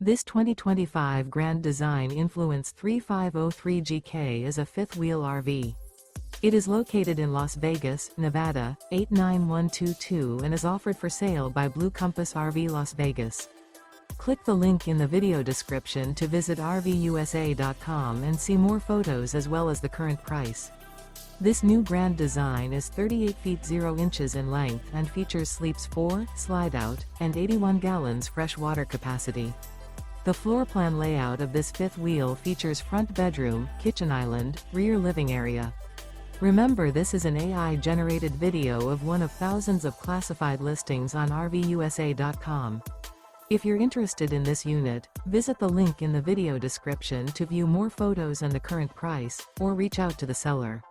This 2025 Grand Design Influence 3503GK is a fifth-wheel RV. It is located in Las Vegas, Nevada, 89122 and is offered for sale by Blue Compass RV Las Vegas. Click the link in the video description to visit RVUSA.com and see more photos as well as the current price. This new Grand Design is 38 feet 0 inches in length and features sleeps 4, Slideout, and 81 gallons fresh water capacity. The floor plan layout of this fifth wheel features front bedroom, kitchen island, rear living area. Remember, this is an AI-generated video of one of thousands of classified listings on RVUSA.com. If you're interested in this unit, visit the link in the video description to view more photos and the current price, or reach out to the seller.